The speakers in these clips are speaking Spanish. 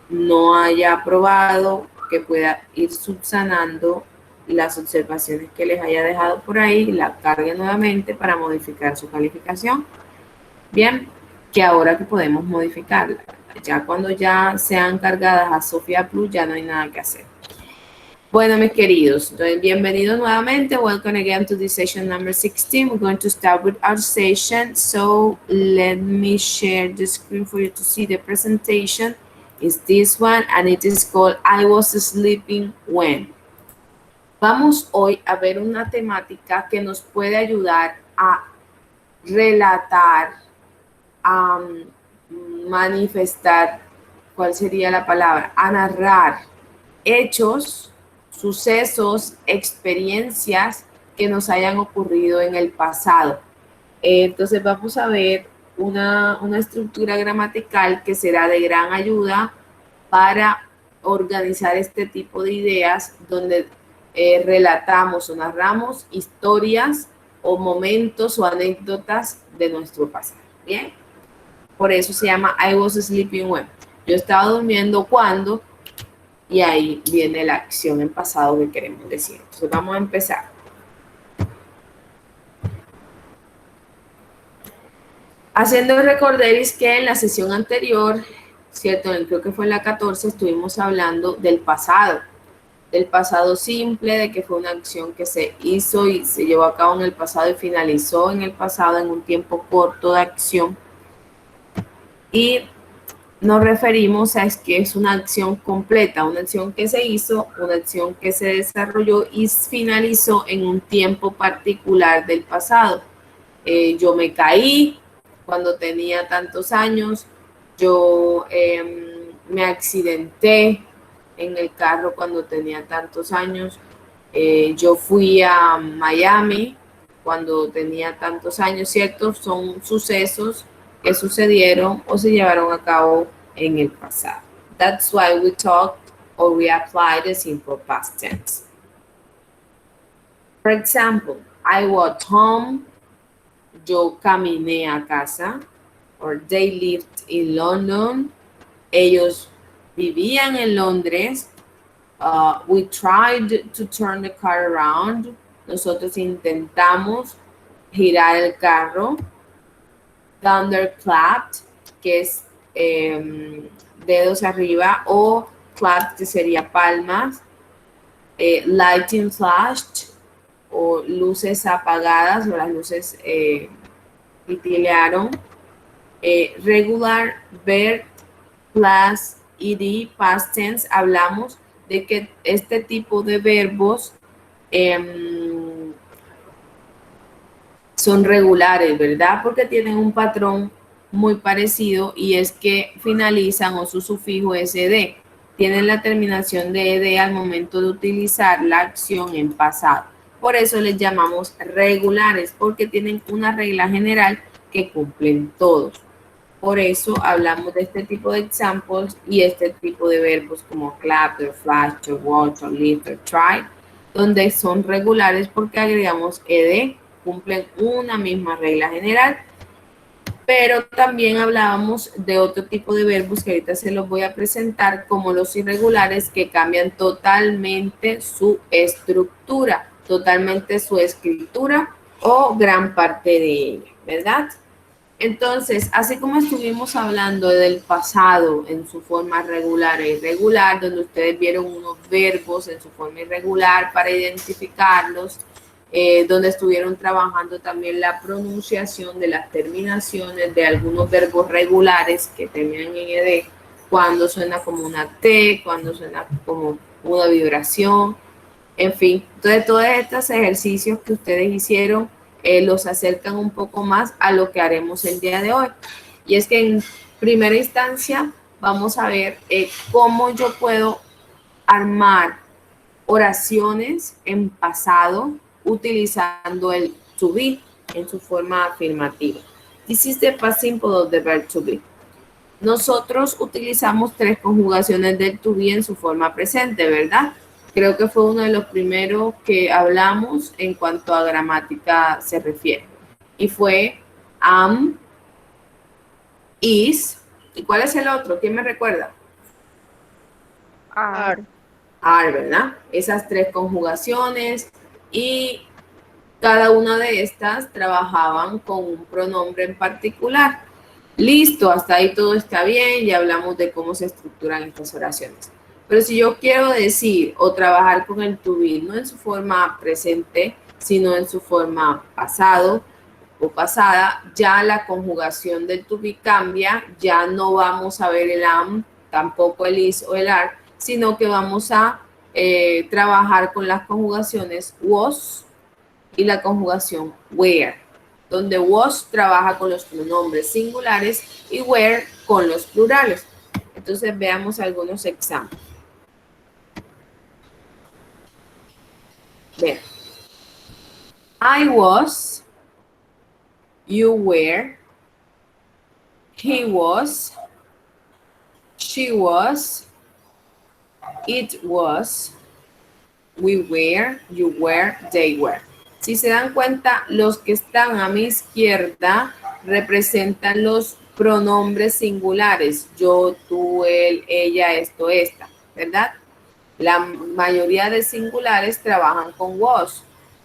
no haya aprobado, que pueda ir subsanando las observaciones que les haya dejado por ahí, la cargue nuevamente para modificar su calificación. Bien, que ahora que podemos modificarla, ya cuando ya sean cargadas a Sofía Plus, ya no hay nada que hacer. Bueno, mis queridos, bienvenidos nuevamente. Welcome again to this session number 16. We're going to start with our session. So let me share the screen for you to see the presentation. It's this one, and it is called I Was Sleeping When. Vamos hoy a ver una temática que nos puede ayudar a relatar, a manifestar, ¿cuál sería la palabra? A narrar hechos, sucesos, experiencias que nos hayan ocurrido en el pasado. Entonces vamos a ver una estructura gramatical que será de gran ayuda para organizar este tipo de ideas donde relatamos o narramos historias o momentos o anécdotas de nuestro pasado. Bien, por eso se llama I was sleeping when. Yo estaba durmiendo cuando, y ahí viene la acción en pasado que queremos decir. Entonces vamos a empezar. Haciendo recorderis que en la sesión anterior, cierto, creo que fue en la 14, estuvimos hablando del pasado simple, de que fue una acción que se hizo y se llevó a cabo en el pasado y finalizó en el pasado en un tiempo corto de acción. Y nos referimos a que es una acción completa, una acción que se hizo, una acción que se desarrolló y finalizó en un tiempo particular del pasado. Yo me caí cuando tenía tantos años, yo me accidenté en el carro cuando tenía tantos años, yo fui a Miami cuando tenía tantos años, ¿cierto? Son sucesos que sucedieron o se llevaron a cabo en el pasado. That's why we talk or we apply the simple past tense. For example, I walked home. Yo caminé a casa. Or they lived in London. Ellos vivían en Londres. We tried to turn the car around. Nosotros intentamos girar el carro. Thunderclapped, que es dedos arriba, o clap, que sería palmas. Lighting flashed, o luces apagadas, o las luces titilearon. Regular, verb, plus, ed, past tense, hablamos de que este tipo de verbos son regulares, ¿verdad? Porque tienen un patrón muy parecido y es que finalizan o su sufijo es ed. Tienen la terminación de ed al momento de utilizar la acción en pasado. Por eso les llamamos regulares, porque tienen una regla general que cumplen todos. Por eso hablamos de este tipo de examples y este tipo de verbos como clap, or flash, or watch, or lift, or try, donde son regulares porque agregamos ed, cumplen una misma regla general. Pero también hablábamos de otro tipo de verbos que ahorita se los voy a presentar, como los irregulares, que cambian totalmente su estructura, totalmente su escritura o gran parte de ella, ¿verdad? Entonces, así como estuvimos hablando del pasado en su forma regular e irregular, donde ustedes vieron unos verbos en su forma irregular para identificarlos, donde estuvieron trabajando también la pronunciación de las terminaciones de algunos verbos regulares que terminan en ed, cuando suena como una T, cuando suena como una vibración, en fin. Entonces, todos estos ejercicios que ustedes hicieron los acercan un poco más a lo que haremos el día de hoy. Y es que en primera instancia vamos a ver cómo yo puedo armar oraciones en pasado utilizando el to be en su forma afirmativa. This is the past simple of the verb to be. Nosotros utilizamos 3 conjugaciones del to be en su forma presente, ¿verdad? Creo que fue uno de los primeros que hablamos en cuanto a gramática se refiere. Y fue am, is. ¿Y cuál es el otro? ¿Quién me recuerda? Are. Are, ¿verdad? Esas 3 conjugaciones y cada una de estas trabajaban con un pronombre en particular. Listo, hasta ahí todo está bien, ya hablamos de cómo se estructuran estas oraciones. Pero si yo quiero decir o trabajar con el to be, no en su forma presente, sino en su forma pasado o pasada, ya la conjugación del to be cambia, ya no vamos a ver el am, tampoco el is o el are, sino que vamos a trabajar con las conjugaciones was y la conjugación where, donde was trabaja con los pronombres singulares y where con los plurales. Entonces veamos algunos ejemplos. Vean. I was, you were, he was, she was, it was, we were, you were, they were. Si se dan cuenta, los que están a mi izquierda representan los pronombres singulares. Yo, tú, él, ella, esto, esta, ¿verdad? La mayoría de singulares trabajan con was.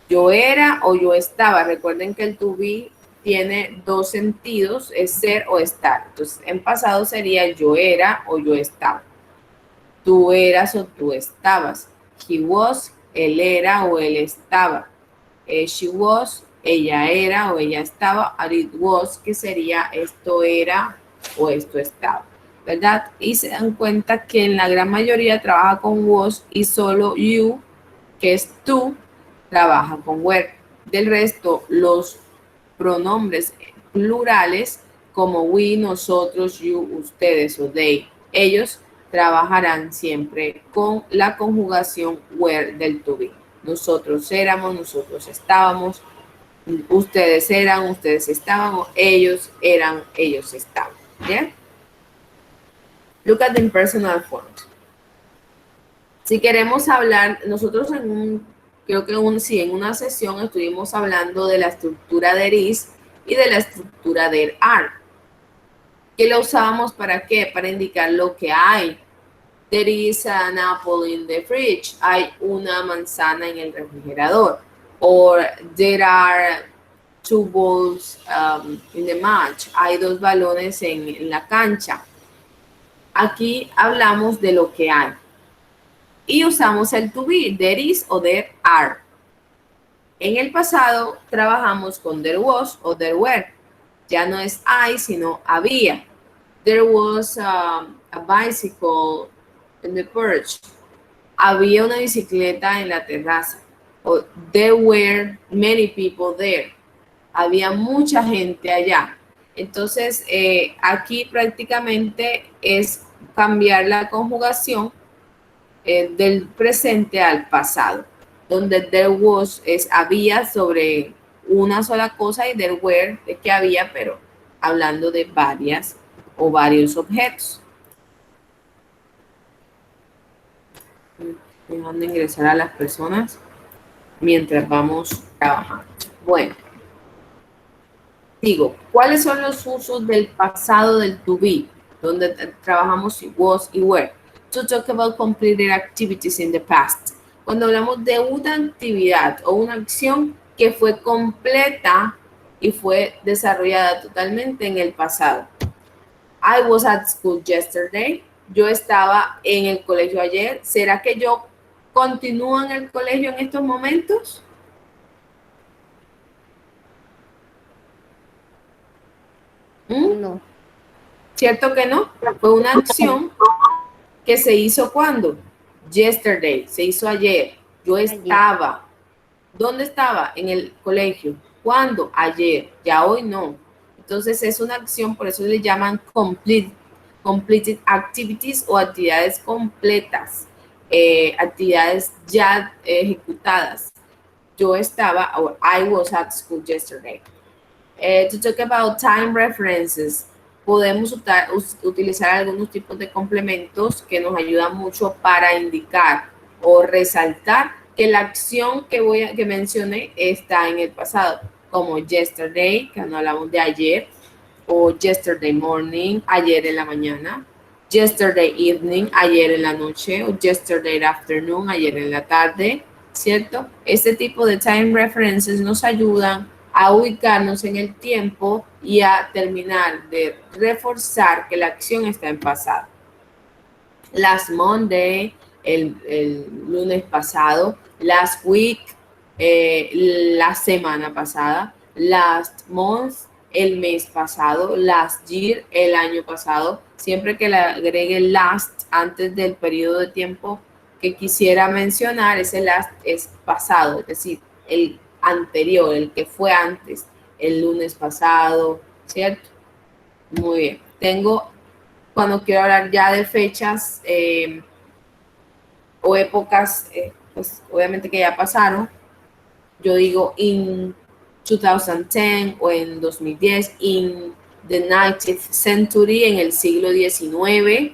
Yo era o yo estaba. Recuerden que el to be tiene 2 sentidos, es ser o estar. Entonces, en pasado sería yo era o yo estaba. Tú eras o tú estabas. He was, él era o él estaba. She was, ella era o ella estaba. And it was, que sería esto era o esto estaba, ¿verdad? Y se dan cuenta que en la gran mayoría trabaja con was y solo you, que es tú, trabaja con were. Del resto, los pronombres plurales como we, nosotros, you, ustedes o they, ellos trabajarán siempre con la conjugación were del to be. Nosotros éramos, nosotros estábamos, ustedes eran, ustedes estaban, o ellos eran, ellos estaban. ¿Bien? Look at the impersonal forms. Si queremos hablar, nosotros creo que en una sesión estuvimos hablando de la estructura del is y de la estructura del are. ¿Qué la usábamos para qué? Para indicar lo que hay. There is an apple in the fridge. Hay una manzana en el refrigerador. Or there are 2 balls in the match. Hay 2 balones en la cancha. Aquí hablamos de lo que hay. Y usamos el to be, there is o there are. En el pasado trabajamos con there was o there were. Ya no es hay, sino había. There was a bicycle in the porch. Había una bicicleta en la terraza. O there were many people there. Había mucha gente allá. Entonces, aquí prácticamente es cambiar la conjugación del presente al pasado, donde there was es había sobre una sola cosa y there were de que había, pero hablando de varias o varios objetos. Dejando ingresar a las personas mientras vamos trabajando. Bueno, digo, ¿cuáles son los usos del pasado del to be? Donde trabajamos was y were. To talk about completed activities in the past. Cuando hablamos de una actividad o una acción que fue completa y fue desarrollada totalmente en el pasado. I was at school yesterday. Yo estaba en el colegio ayer. ¿Será que yo continúo en el colegio en estos momentos? No. ¿Cierto que no? Fue una acción que se hizo ¿cuándo? Yesterday, se hizo ayer. Yo estaba. ¿Dónde estaba? En el colegio. ¿Cuándo? Ayer. Ya hoy no. Entonces es una acción, por eso le llaman completed activities o actividades completas, actividades ya ejecutadas. Yo estaba, or I was at school yesterday. To talk about time references, podemos utilizar algunos tipos de complementos que nos ayudan mucho para indicar o resaltar que la acción que mencioné está en el pasado, como yesterday, que no hablamos de ayer, o yesterday morning, ayer en la mañana, yesterday evening, ayer en la noche, o yesterday afternoon, ayer en la tarde, ¿cierto? Este tipo de time references nos ayudan a ubicarnos en el tiempo y a terminar de reforzar que la acción está en pasado. Last Monday, el lunes pasado, last week, la semana pasada, last month, el mes pasado, last year, el año pasado. Siempre que le agregue last antes del periodo de tiempo que quisiera mencionar, ese last es pasado, es decir, el anterior, el que fue antes, el lunes pasado, ¿cierto? Muy bien. Cuando quiero hablar ya de fechas o épocas, pues obviamente que ya pasaron, yo digo in 2010 o en 2010, in the 19th century, en el siglo XIX,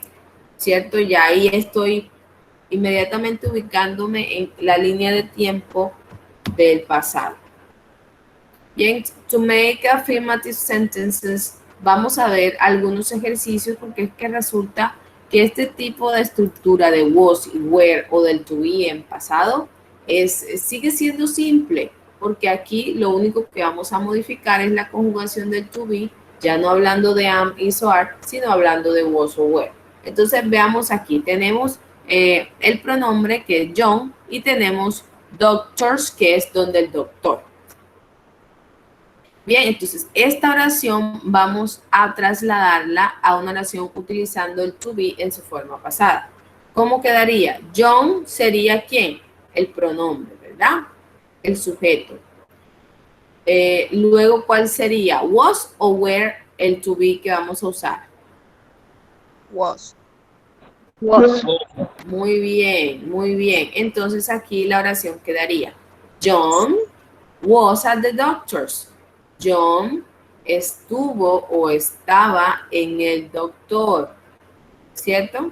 ¿cierto? Ya ahí estoy inmediatamente ubicándome en la línea de tiempo del pasado. Bien, to make affirmative sentences, vamos a ver algunos ejercicios porque es que resulta que este tipo de estructura de was y were o del to be en pasado sigue siendo simple porque aquí lo único que vamos a modificar es la conjugación del to be, ya no hablando de am, is o are, sino hablando de was o were. Entonces veamos aquí, tenemos el pronombre que es John y tenemos doctors que es donde el doctor. Bien, entonces esta oración vamos a trasladarla a una oración utilizando el to be en su forma pasada. ¿Cómo quedaría? John sería ¿quién? El pronombre, ¿verdad? El sujeto. Luego, ¿cuál sería? Was o were el to be que vamos a usar. Was. Was. Muy bien, muy bien. Entonces aquí la oración quedaría. John was at the doctor's. John estuvo o estaba en el doctor, ¿cierto?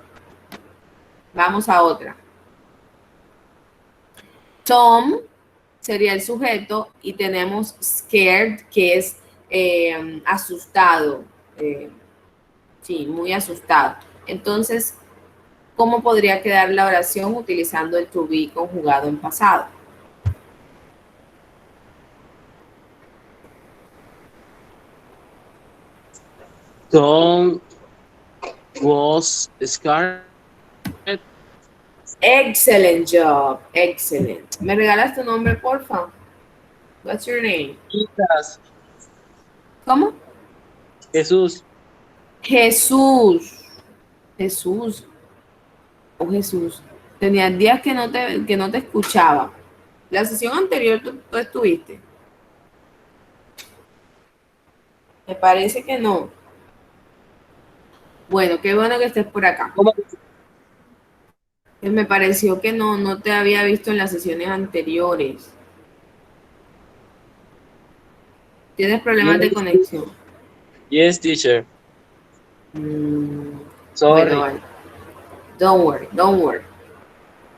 Vamos a otra. Tom sería el sujeto y tenemos scared, que es asustado, sí, muy asustado. Entonces, ¿cómo podría quedar la oración utilizando el to be conjugado en pasado? Tom was scared. Excellent job, excellent. ¿Me regalas tu nombre, porfa? What's your name? ¿Cómo? Jesús. Jesús. Jesús. Oh, Jesús. Tenía días que no te escuchaba. La sesión anterior tú estuviste. Me parece que no. Bueno, qué bueno que estés por acá. ¿Cómo? Me pareció que no te había visto en las sesiones anteriores. ¿Tienes problemas de conexión? Yes, teacher. Bueno, Sorry. vale. Don't worry.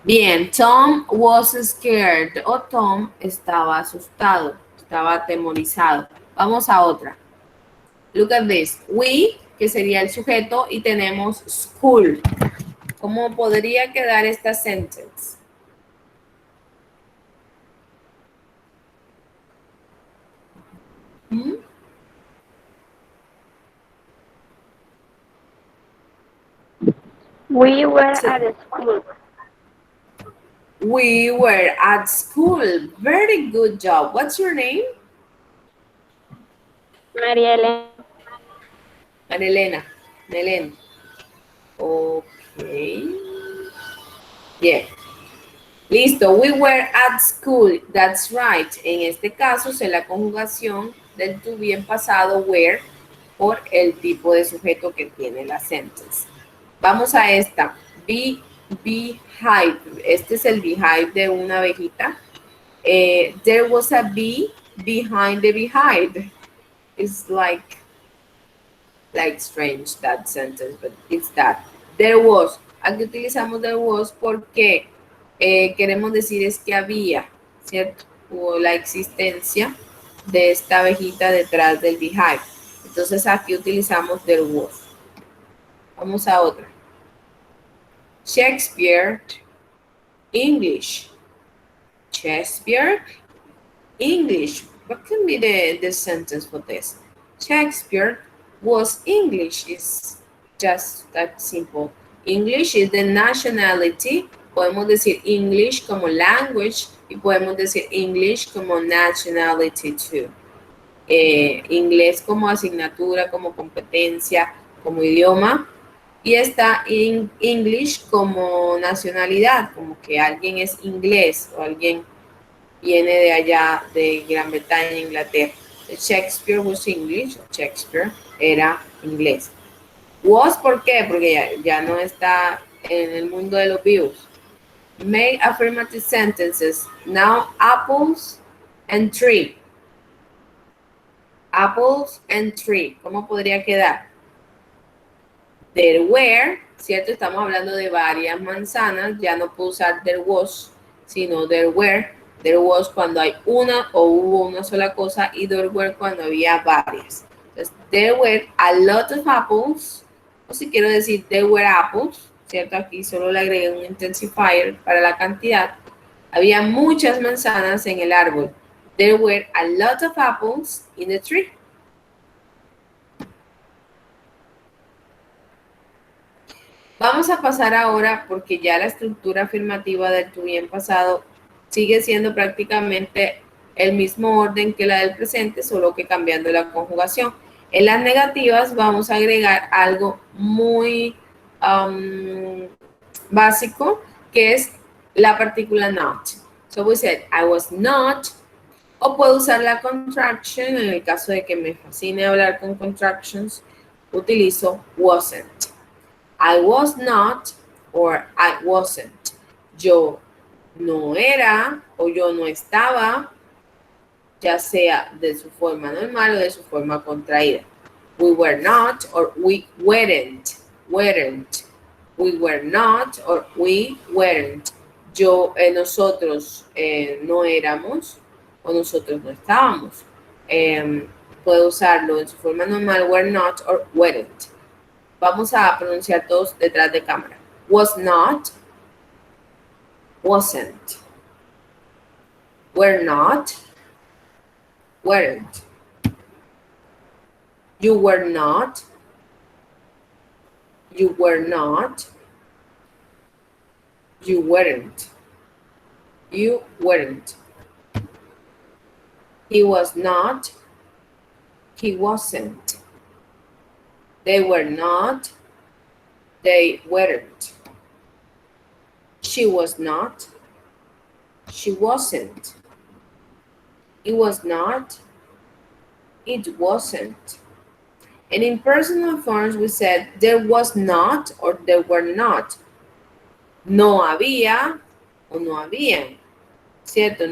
Bien, Tom was scared. O Tom estaba asustado, estaba atemorizado. Vamos a otra. Look at this. We, que sería el sujeto, y tenemos school. ¿Cómo podría quedar esta sentence? ¿Mm? We were at school. We were at school. Very good job. What's your name? María Elena. Marilena. Melena. Okay. Yeah. Listo. We were at school. That's right. En este caso, es la conjugación del to be en pasado, were, por el tipo de sujeto que tiene la sentence. Vamos a esta. Beehive. Este es el beehive de una abejita. There was a bee behind the beehive. It's like strange that sentence, but it's that. There was. Aquí utilizamos there was porque queremos decir es que había, ¿cierto? O la existencia de esta abejita detrás del beehive. Entonces aquí utilizamos there was. Vamos a otra. Shakespeare, English. Shakespeare, English. What can be the sentence for this? Shakespeare was English. It's just that simple. English is the nationality. Podemos decir English como language y podemos decir English como nationality too. Inglés como asignatura, como competencia, como idioma. Y está English como nacionalidad, como que alguien es inglés o alguien viene de allá, de Gran Bretaña, Inglaterra. Shakespeare was English, Shakespeare era inglés. Was, ¿por qué? Porque ya no está en el mundo de los vivos. Make affirmative sentences. Now, apples and tree. Apples and tree. ¿Cómo podría quedar? There were, ¿cierto? Estamos hablando de varias manzanas. Ya no puedo usar there was, sino there were. There was cuando hay una o hubo una sola cosa y there were cuando había varias. Entonces, there were a lot of apples. O si quiero decir there were apples, ¿cierto? Aquí solo le agregué un intensifier para la cantidad. Había muchas manzanas en el árbol. There were a lot of apples in the tree. Vamos a pasar ahora, porque ya la estructura afirmativa del to be en pasado sigue siendo prácticamente el mismo orden que la del presente, solo que cambiando la conjugación. En las negativas vamos a agregar algo muy básico, que es la partícula not. So we said, I was not, o puedo usar la contraction, en el caso de que me fascine hablar con contractions, utilizo wasn't. I was not, or I wasn't. Yo no era, o yo no estaba, ya sea de su forma normal o de su forma contraída. We were not, or we weren't. We were not, or we weren't. Nosotros no éramos, o nosotros no estábamos. Puedo usarlo en su forma normal, were not, or weren't. Vamos a pronunciar todos detrás de cámara. Was not, wasn't. Were not, weren't. You were not, you were not, you weren't. You weren't. He was not, he wasn't. They were not, they weren't. She was not, she wasn't. It was not, it wasn't. And in personal forms, we said there was not or there were not. No había o no habían. ¿Cierto?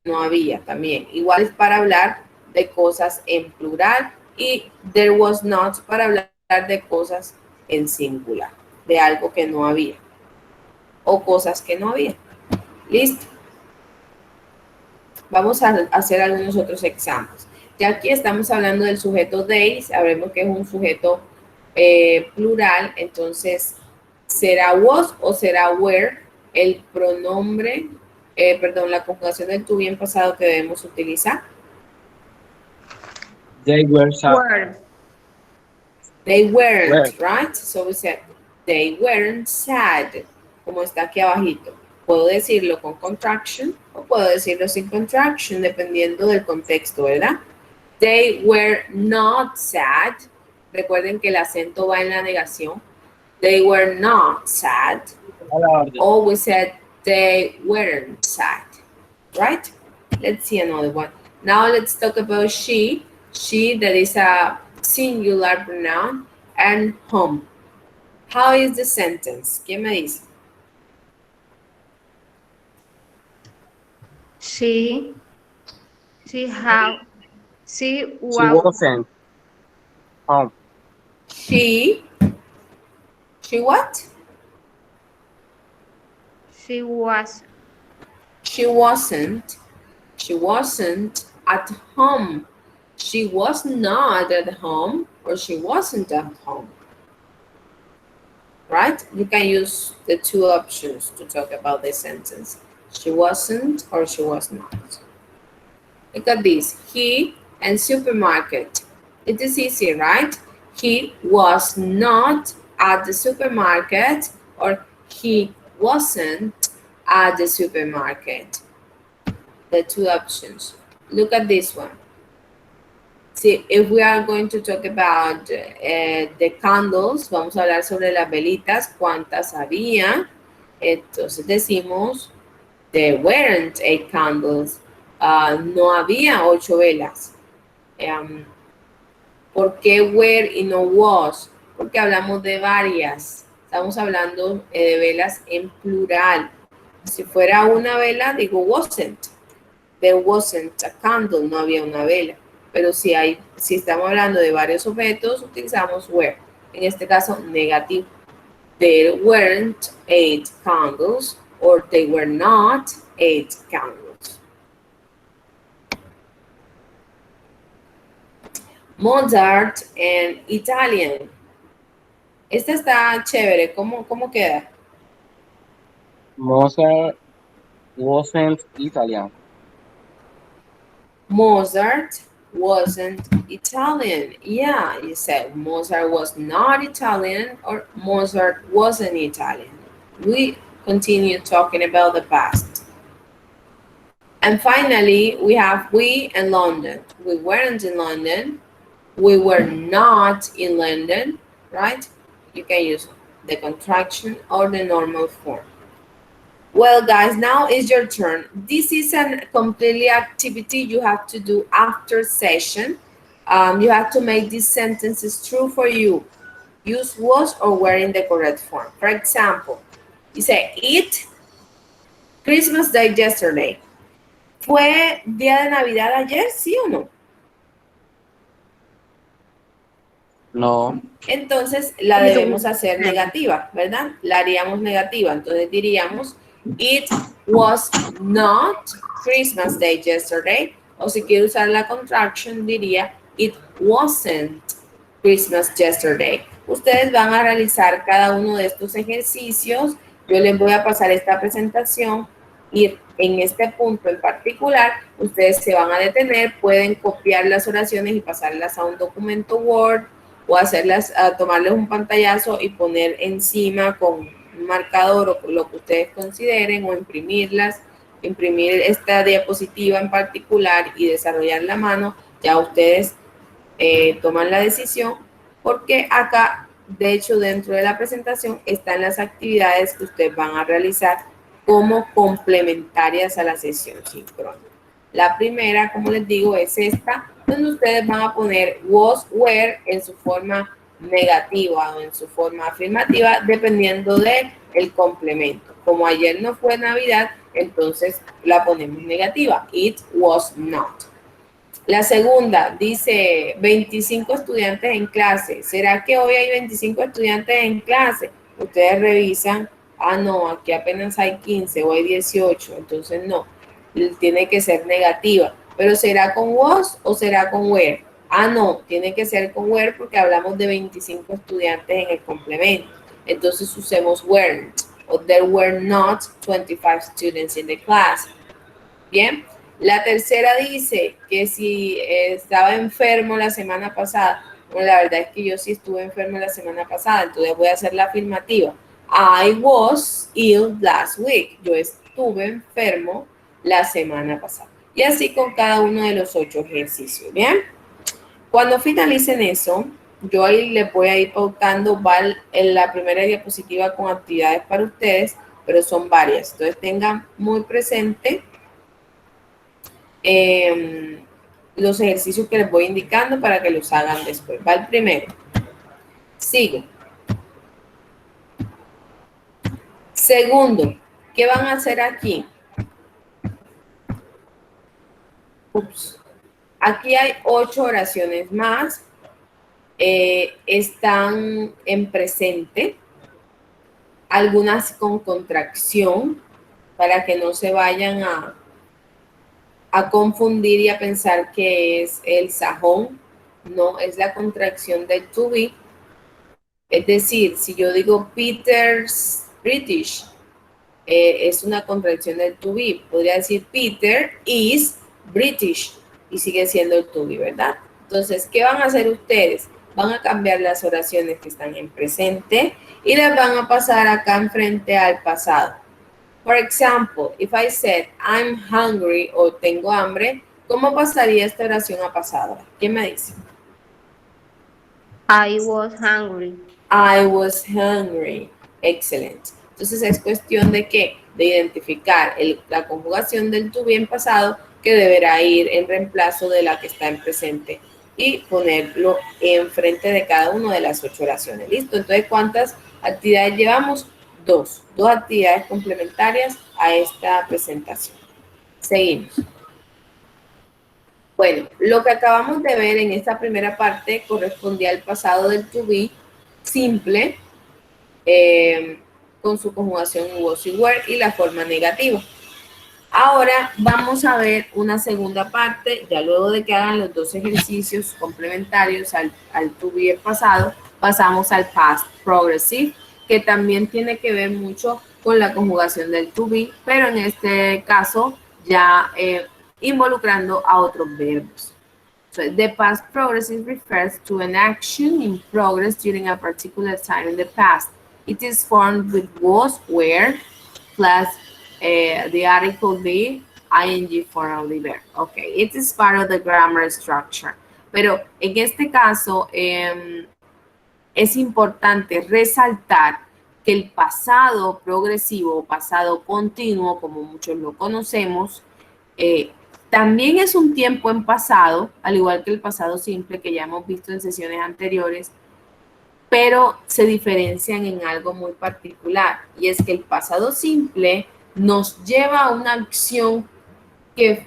No había también. Igual es para hablar de cosas en plural y there was not para hablar de cosas en singular, de algo que no había o cosas que no había. ¿Listo? Vamos a hacer algunos otros ejemplos. Ya aquí estamos hablando del sujeto they, sabremos que es un sujeto plural, entonces será was o será were el pronombre, la conjugación del to be en pasado que debemos utilizar. They were sad. They weren't, right? So we said, they weren't sad, como está aquí abajito. Puedo decirlo con contraction o puedo decirlo sin contraction, dependiendo del contexto, ¿verdad? They were not sad. Recuerden que el acento va en la negación. They were not sad. Or we said, they weren't sad, right? Let's see another one. Now let's talk about she. She, that is a singular pronoun, and home. How is the sentence? ¿Quién me dice? She wasn't home. She what? She was. She wasn't at home. She was not at home or she wasn't at home. right? You can use the two options to talk about this sentence. She wasn't or she was not. Look at this. He and supermarket. It is easy, right? He was not at the supermarket or he wasn't at the supermarket. The two options. Look at this one. See, if we are going to talk about the candles, vamos a hablar sobre las velitas, cuántas había. Entonces decimos, there weren't 8 candles. No había 8 velas. ¿Por qué were y no was? Porque hablamos de varias. Estamos hablando de velas en plural. Si fuera una vela, digo wasn't. There wasn't a candle, no había una vela. Pero si estamos hablando de varios objetos, utilizamos were. En este caso, negativo. There weren't 8 candles, or they were not 8 candles. Mozart en Italian. Esta está chévere. ¿Cómo queda? Mozart wasn't Italian. Mozart wasn't Italian. Yeah, you said Mozart was not Italian or Mozart wasn't Italian. We continue talking about the past. And finally, we have we and London. We weren't in London. We were not in London, right? You can use the contraction or the normal form. Well, guys, now is your turn. This is a completely activity you have to do after session. You have to make these sentences true for you. Use was or were in the correct form. For example, you say, it Christmas Day yesterday. ¿Fue día de Navidad ayer, sí o no? No. Entonces la debemos hacer negativa, ¿verdad? La haríamos negativa. Entonces diríamos, it was not Christmas Day yesterday. O si quiero usar la contraction, diría, it wasn't Christmas yesterday. Ustedes van a realizar cada uno de estos ejercicios. Yo les voy a pasar esta presentación y en este punto en particular, ustedes se van a detener, pueden copiar las oraciones y pasarlas a un documento Word o tomarles un pantallazo y poner encima con un marcador o lo que ustedes consideren o imprimir esta diapositiva en particular y desarrollar la mano. Ya ustedes toman la decisión porque acá, de hecho, dentro de la presentación están las actividades que ustedes van a realizar como complementarias a la sesión sincrónica. La primera, como les digo, es esta, donde ustedes van a poner was, were en su forma negativa o en su forma afirmativa, dependiendo del complemento. Como ayer no fue Navidad, entonces la ponemos negativa. It was not. La segunda dice 25 estudiantes en clase. ¿Será que hoy hay 25 estudiantes en clase? Ustedes revisan. Ah, no, aquí apenas hay 15 o hay 18, entonces no, tiene que ser negativa. Pero ¿será con was o será con were? Ah, no, tiene que ser con were porque hablamos de 25 estudiantes en el complemento. Entonces usemos weren't o there were not 25 students in the class. Bien, la tercera dice que si estaba enfermo la semana pasada. Bueno, la verdad es que yo sí estuve enfermo la semana pasada, entonces voy a hacer la afirmativa. I was ill last week. Yo estuve enfermo la semana pasada. Y así con cada uno de los 8 ejercicios, ¿bien? Cuando finalicen eso, yo ahí les voy a ir pautando en la primera diapositiva con actividades para ustedes, pero son varias. Entonces tengan muy presente los ejercicios que les voy indicando para que los hagan después. Va el primero. Sigo. Segundo, ¿qué van a hacer aquí? Ups. Aquí hay 8 oraciones más. Están en presente. Algunas con contracción para que no se vayan a confundir y a pensar que es el sajón. No, es la contracción del to be. Es decir, si yo digo Peter's British, es una contracción del to be. Podría decir Peter is British y sigue siendo el to be, ¿verdad? Entonces, ¿qué van a hacer ustedes? Van a cambiar las oraciones que están en presente y las van a pasar acá enfrente al pasado. For example, if I said I'm hungry o tengo hambre, ¿cómo pasaría esta oración a pasado? ¿Qué me dice? I was hungry. I was hungry. Excelente. Entonces es cuestión de qué? De identificar la conjugación del to be en pasado que deberá ir en reemplazo de la que está en presente y ponerlo enfrente de cada una de las 8 oraciones. ¿Listo? Entonces, ¿cuántas actividades llevamos? Dos actividades complementarias a esta presentación. Seguimos. Bueno, lo que acabamos de ver en esta primera parte correspondía al pasado del to be simple, con su conjugación was y were y la forma negativa. Ahora vamos a ver una segunda parte, ya luego de que hagan los 2 ejercicios complementarios al to be pasado, pasamos al past progressive, que también tiene que ver mucho con la conjugación del to be, pero en este caso ya involucrando a otros verbos. So, the past progressive refers to an action in progress during a particular time in the past. It is formed with was, were, plus the article be, ing form of the verb. Okay, it is part of the grammar structure. Pero en este caso es importante resaltar que el pasado progresivo o pasado continuo, como muchos lo conocemos, también es un tiempo en pasado, al igual que el pasado simple que ya hemos visto en sesiones anteriores, pero se diferencian en algo muy particular, y es que el pasado simple nos lleva a una acción que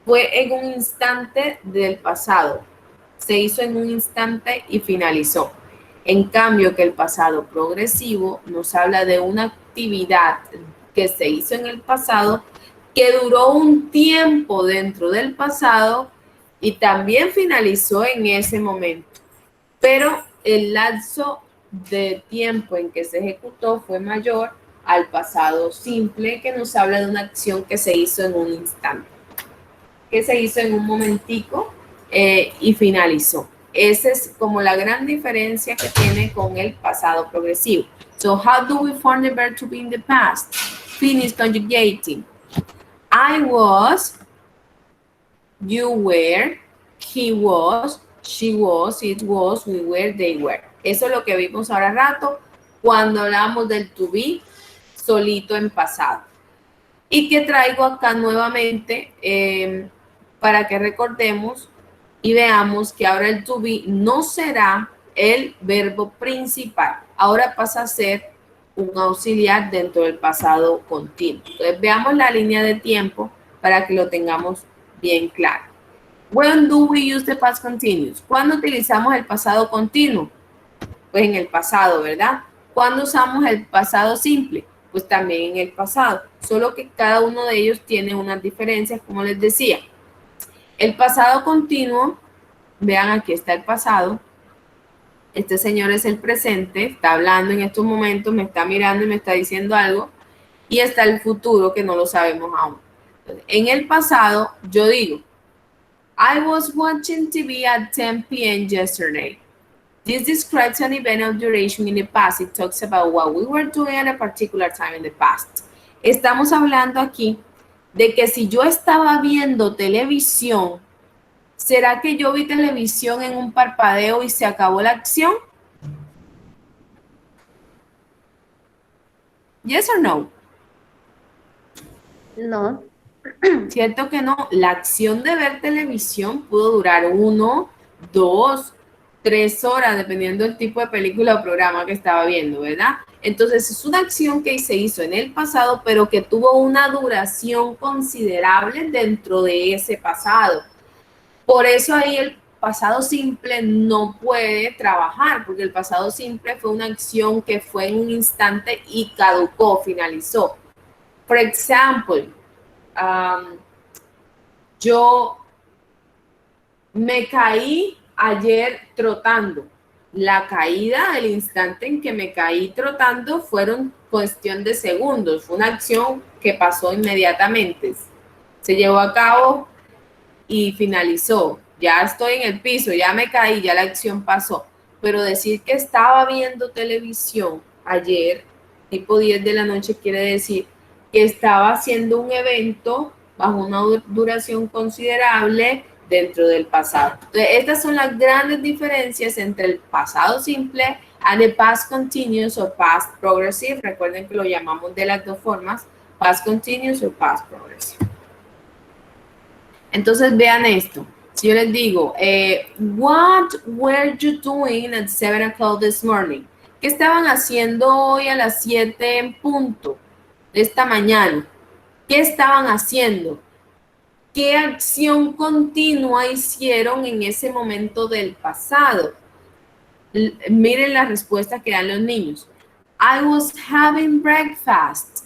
fue en un instante del pasado, se hizo en un instante y finalizó. En cambio, que el pasado progresivo nos habla de una actividad que se hizo en el pasado, que duró un tiempo dentro del pasado y también finalizó en ese momento. Pero el lapso de tiempo en que se ejecutó fue mayor al pasado simple, que nos habla de una acción que se hizo en un instante, que se hizo en un momentico y finalizó. Esa es como la gran diferencia que tiene con el pasado progresivo. So, how do we form the verb to be in the past? Finish conjugating. I was, you were, he was, she was, it was, we were, they were. Eso es lo que vimos ahora rato cuando hablamos del to be solito en pasado. Y que traigo acá nuevamente para que recordemos y veamos que ahora el to be no será el verbo principal. Ahora pasa a ser un auxiliar dentro del pasado continuo. Entonces veamos la línea de tiempo para que lo tengamos bien claro. When do we use the past continuous? ¿Cuándo utilizamos el pasado continuo? Pues en el pasado, ¿verdad? ¿Cuándo usamos el pasado simple? Pues también en el pasado. Solo que cada uno de ellos tiene unas diferencias, como les decía. El pasado continuo, vean, aquí está el pasado. Este señor es el presente, está hablando en estos momentos, me está mirando y me está diciendo algo. Y está el futuro, que no lo sabemos aún. En el pasado, yo digo, I was watching TV at 10 p.m. yesterday. This describes an event of duration in the past. It talks about what we were doing at a particular time in the past. Estamos hablando aquí de que si yo estaba viendo televisión, ¿será que yo vi televisión en un parpadeo y se acabó la acción? Yes or no? No. ¿Cierto que no? La acción de ver televisión pudo durar 1, 2, 3 horas, dependiendo del tipo de película o programa que estaba viendo, ¿verdad? Entonces, es una acción que se hizo en el pasado, pero que tuvo una duración considerable dentro de ese pasado. Por eso ahí el pasado simple no puede trabajar, porque el pasado simple fue una acción que fue en un instante y caducó, finalizó. Por ejemplo, yo me caí ayer trotando. la caída, el instante en que me caí trotando, fueron cuestión de segundos. Fue una acción que pasó inmediatamente. Se llevó a cabo y finalizó. Ya estoy en el piso, ya me caí, ya la acción pasó. Pero decir que estaba viendo televisión ayer, tipo 10 de la noche, quiere decir que estaba haciendo un evento bajo una duración considerable dentro del pasado. Entonces, estas son las grandes diferencias entre el pasado simple and the past continuous o past progressive. Recuerden que lo llamamos de las dos formas, past continuous o past progressive. Entonces vean esto. Si yo les digo, what were you doing at 7 o'clock this morning? ¿Qué estaban haciendo hoy a las 7 en punto de esta mañana? ¿Qué estaban haciendo? ¿Qué acción continua hicieron en ese momento del pasado? Miren la respuesta que dan los niños. I was having breakfast.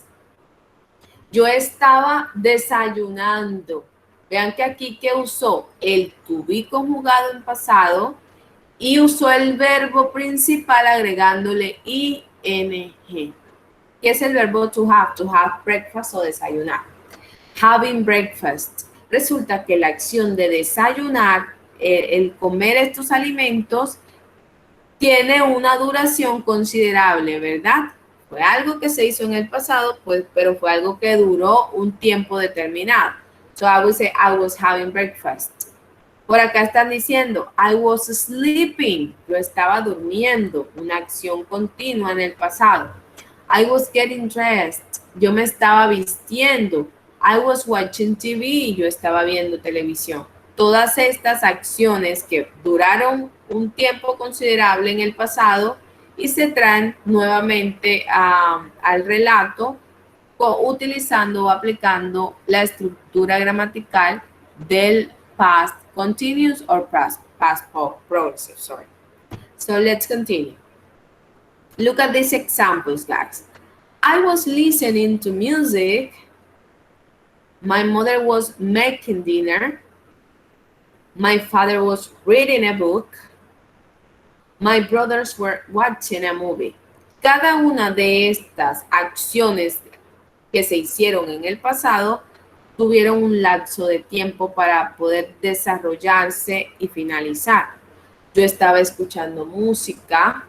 Yo estaba desayunando. Vean que aquí que usó el to be conjugado en pasado y usó el verbo principal agregándole ing. ¿Qué es el verbo to have? To have breakfast o desayunar. Having breakfast. Resulta que la acción de desayunar, el comer estos alimentos, tiene una duración considerable, ¿verdad? Fue algo que se hizo en el pasado, pues, pero fue algo que duró un tiempo determinado. So I would say I was having breakfast. Por acá están diciendo I was sleeping. Yo estaba durmiendo, una acción continua en el pasado. I was getting dressed. Yo me estaba vistiendo. I was watching TV. Yo estaba viendo televisión. Todas estas acciones que duraron un tiempo considerable en el pasado y se traen nuevamente al relato utilizando o aplicando la estructura gramatical del past continuous or past progressive. Sorry. So let's continue. Look at these examples, guys. I was listening to music. My mother was making dinner. My father was reading a book. My brothers were watching a movie. Cada una de estas acciones que se hicieron en el pasado tuvieron un lapso de tiempo para poder desarrollarse y finalizar. Yo estaba escuchando música,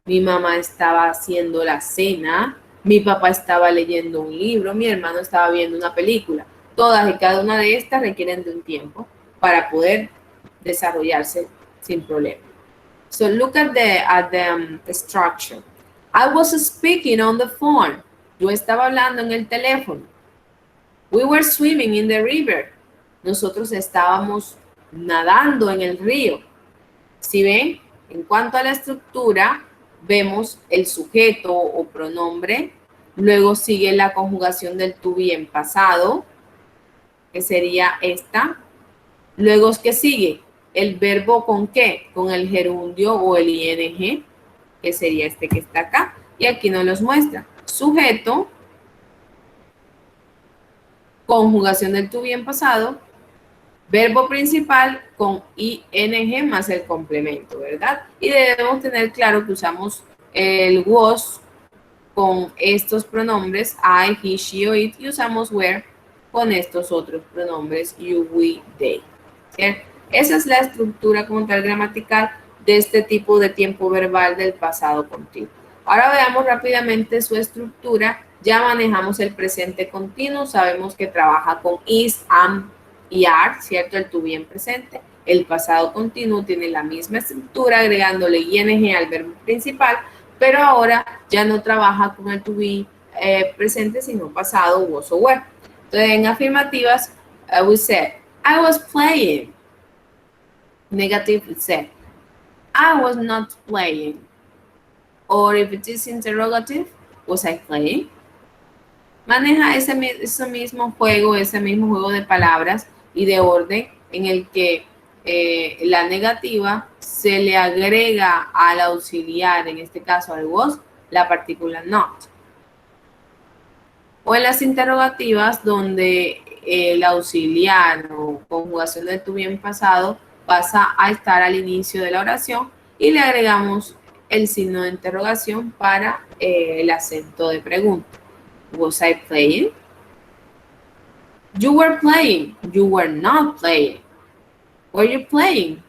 mi mamá estaba haciendo la cena, mi papá estaba leyendo un libro, mi hermano estaba viendo una película. Todas y cada una de estas requieren de un tiempo para poder desarrollarse sin problema. So look at the structure. I was speaking on the phone. Yo estaba hablando en el teléfono. We were swimming in the river. Nosotros estábamos nadando en el río. ¿Sí ven? En cuanto a la estructura, vemos el sujeto o pronombre. Luego sigue la conjugación del to be en pasado, que sería esta. Luego, ¿qué sigue? El verbo ¿con qué? Con el gerundio o el ing, que sería este que está acá. Y aquí nos los muestra. Sujeto, conjugación del to be en pasado, verbo principal con ing más el complemento, ¿verdad? Y debemos tener claro que usamos el was con estos pronombres I, he, she o it y usamos were con estos otros pronombres you, we, they. ¿Cierto? Esa es la estructura como tal gramatical de este tipo de tiempo verbal del pasado continuo. Ahora veamos rápidamente su estructura. Ya manejamos el presente continuo, sabemos que trabaja con is, am y are, ¿cierto? El to be en presente. El pasado continuo tiene la misma estructura, agregándole ing al verbo principal, pero ahora ya no trabaja con el to be presente, sino pasado, was o were. Entonces, en afirmativas, we said, I was playing. Negative, we said, I was not playing. Or if it is interrogative, was I playing? Maneja ese mismo juego de palabras y de orden en el que la negativa se le agrega al auxiliar, en este caso al was, la partícula not. O en las interrogativas donde el auxiliar o conjugación del to be en pasado pasa a estar al inicio de la oración y le agregamos el signo de interrogación para el acento de pregunta. Was I playing? You were playing. You were not playing. Were you playing?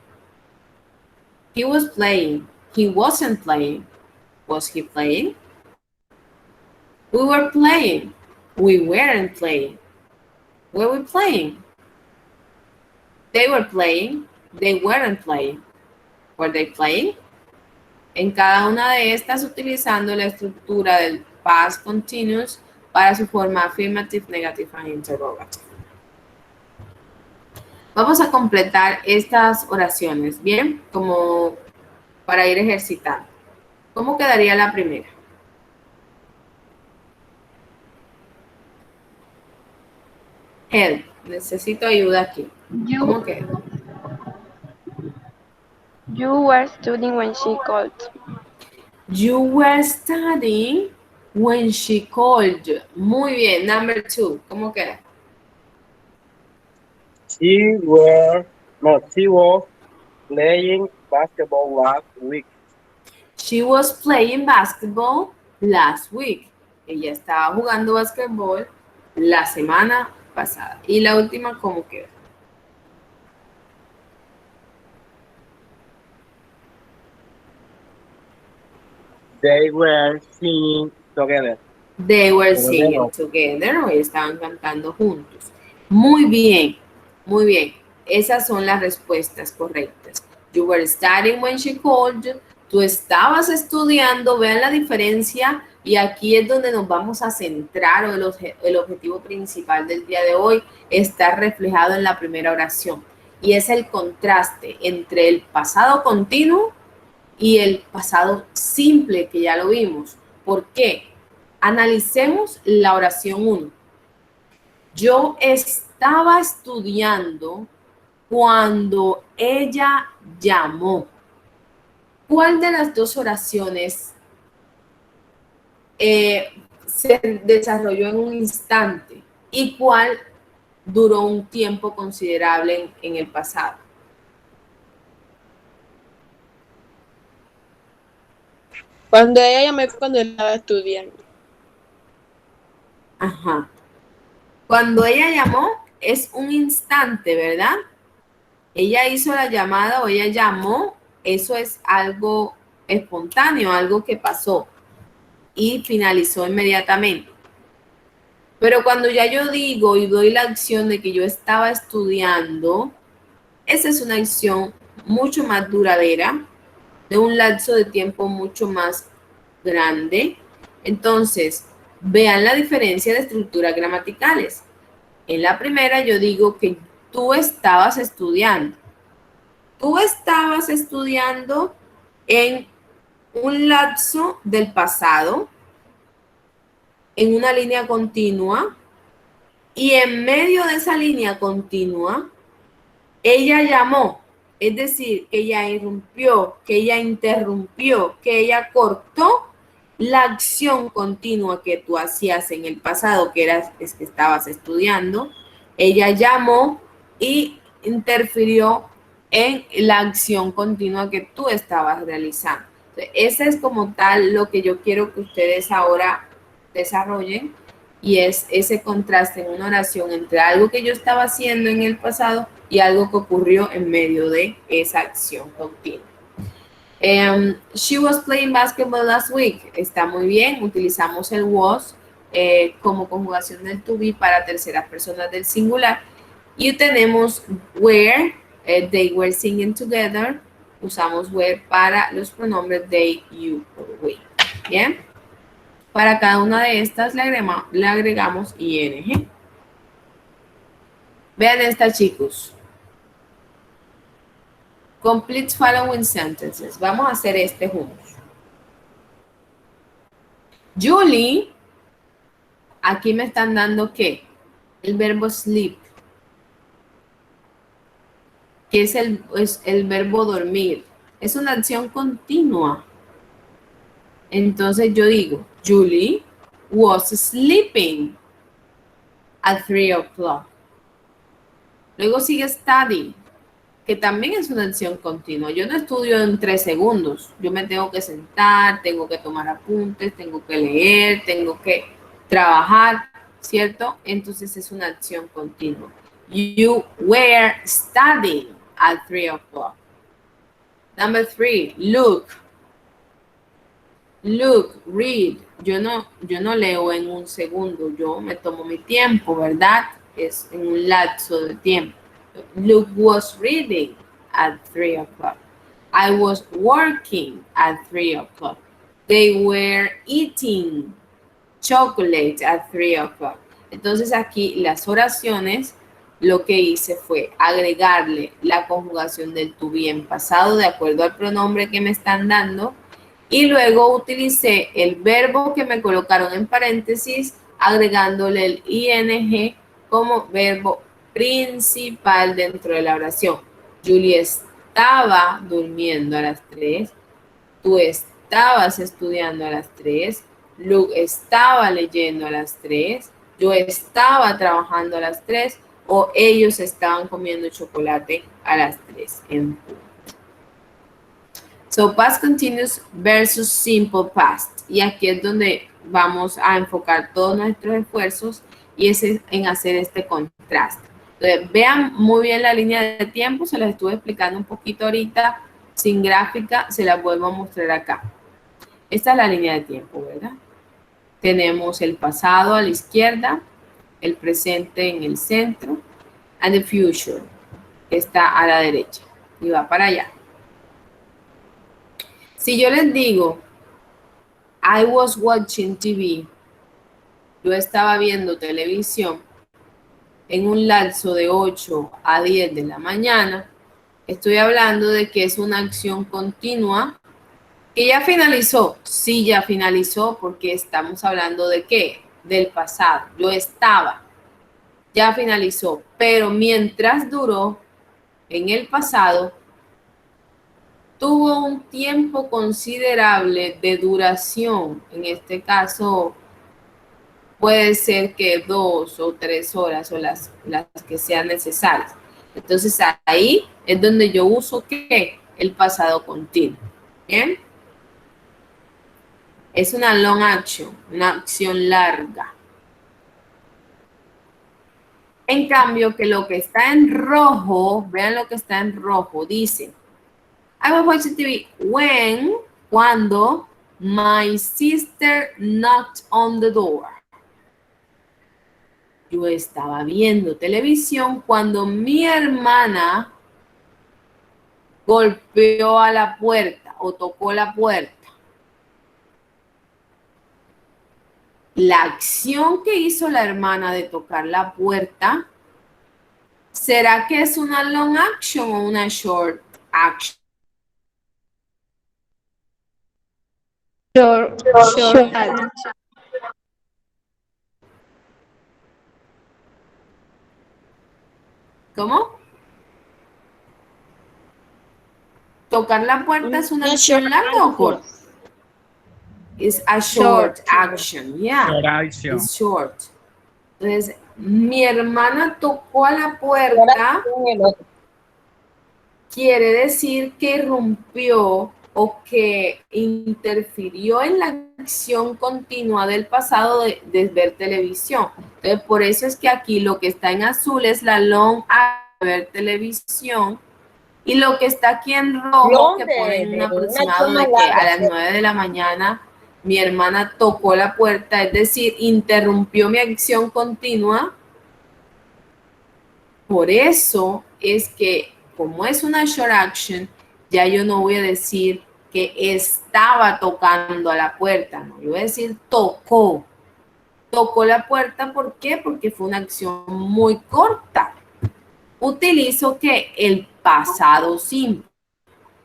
He was playing. He wasn't playing. Was he playing? We were playing. We weren't playing. Were we playing? They were playing. They weren't playing. Were they playing? En cada una de estas utilizando la estructura del past continuous para su forma affirmative, negative and interrogative. Vamos a completar estas oraciones, ¿bien? Como para ir ejercitando. ¿Cómo quedaría la primera? Help. Necesito ayuda aquí. ¿Cómo queda? You were studying when she called. You were studying when she called you. Muy bien. Number 2. ¿Cómo queda? She was playing basketball last week. She was playing basketball last week. Ella estaba jugando basquetbol la semana pasada. Y la última, ¿cómo queda? They were singing together. They were singing together. Hoy estaban cantando juntos. Muy bien, muy bien. Esas son las respuestas correctas. You were studying when she called you. Tú estabas estudiando. Vean la diferencia. Y aquí es donde nos vamos a centrar, o el objetivo principal del día de hoy está reflejado en la primera oración. Y es el contraste entre el pasado continuo y el pasado simple, que ya lo vimos. ¿Por qué? Analicemos la oración 1. Yo estaba estudiando cuando ella llamó. ¿Cuál de las dos oraciones se desarrolló en un instante y cuál duró un tiempo considerable en el pasado? Cuando ella llamó fue cuando estaba estudiando. Ajá. Cuando ella llamó es un instante, ¿verdad? Ella hizo la llamada o ella llamó, eso es algo espontáneo, algo que pasó y finalizó inmediatamente. Pero cuando ya yo digo y doy la acción de que yo estaba estudiando, esa es una acción mucho más duradera, de un lapso de tiempo mucho más grande. Entonces, vean la diferencia de estructuras gramaticales. En la primera yo digo que tú estabas estudiando. Tú estabas estudiando en un lapso del pasado, en una línea continua, y en medio de esa línea continua, ella llamó, es decir, que ella irrumpió, que ella interrumpió, que ella cortó la acción continua que tú hacías en el pasado, es que estabas estudiando. Ella llamó y interfirió en la acción continua que tú estabas realizando. Entonces, ese es como tal lo que yo quiero que ustedes ahora desarrollen, y es ese contraste en una oración entre algo que yo estaba haciendo en el pasado y algo que ocurrió en medio de esa acción continua. She was playing basketball last week. Está muy bien. Utilizamos el was como conjugación del to be para terceras personas del singular. Y tenemos were, they were singing together. Usamos were para los pronombres they, you, or we. Bien. Para cada una de estas le agregamos ing. Vean esta, chicos. Complete following sentences. Vamos a hacer este juntos. Julie, aquí me están dando ¿qué? El verbo sleep, que es el verbo dormir. Es una acción continua. Entonces yo digo, Julie was sleeping at 3 o'clock. Luego sigue study, que también es una acción continua. Yo no estudio en 3 segundos. Yo me tengo que sentar, tengo que tomar apuntes, tengo que leer, tengo que trabajar, ¿cierto? Entonces es una acción continua. You were studying at 3 o'clock. Number 3, look. Look, read. Yo no leo en un segundo, yo me tomo mi tiempo, ¿verdad? Es en un lapso de tiempo. Luke was reading at 3 o'clock. I was working at 3 o'clock. They were eating chocolate at 3 o'clock. Entonces aquí las oraciones, lo que hice fue agregarle la conjugación del to be en pasado de acuerdo al pronombre que me están dando y luego utilicé el verbo que me colocaron en paréntesis agregándole el ing como verbo principal dentro de la oración. Julie estaba durmiendo a las 3, tú estabas estudiando a las 3, Luke estaba leyendo a las 3, yo estaba trabajando a las 3 o ellos estaban comiendo chocolate a las 3 en punto. So, past continuous versus simple past. Y aquí es donde vamos a enfocar todos nuestros esfuerzos y es en hacer este contraste. Entonces, vean muy bien la línea de tiempo, se las estuve explicando un poquito ahorita, sin gráfica, se las vuelvo a mostrar acá. Esta es la línea de tiempo, ¿verdad? Tenemos el pasado a la izquierda, el presente en el centro, and the future, que está a la derecha y va para allá. Si yo les digo, I was watching TV, yo estaba viendo televisión en un lapso de 8 a 10 de la mañana, estoy hablando de que es una acción continua que ya finalizó. Sí, ya finalizó porque estamos hablando de ¿qué? Del pasado. Yo estaba, ya finalizó, pero mientras duró en el pasado, tuvo un tiempo considerable de duración. En este caso, puede ser que 2 o 3 horas o las que sean necesarias. Entonces, ahí es donde yo uso ¿qué? El pasado continuo. ¿Bien? Es una long action, una acción larga. En cambio, que lo que está en rojo, vean lo que está en rojo, dice I was watching TV when, cuando my sister knocked on the door. Yo estaba viendo televisión cuando mi hermana golpeó a la puerta o tocó la puerta. La acción que hizo la hermana de tocar la puerta, ¿será que es una long action o una short action? Short action. ¿Cómo? ¿Tocar la puerta es una acción larga o corta? It's a short action, yeah. Short action. It's short. Entonces, mi hermana tocó a la puerta, quiere decir que irrumpió o que interfirió en la acción continua del pasado de ver televisión. Entonces, por eso es que aquí lo que está en azul es la long action de ver televisión y lo que está aquí en rojo, que ponen un aproximado de que a las 9 de la mañana mi hermana tocó la puerta, es decir, interrumpió mi acción continua. Por eso es que, como es una short action, ya yo no voy a decir que estaba tocando a la puerta, no, yo voy a decir tocó. Tocó la puerta, ¿por qué? Porque fue una acción muy corta. Utilizo que el pasado simple.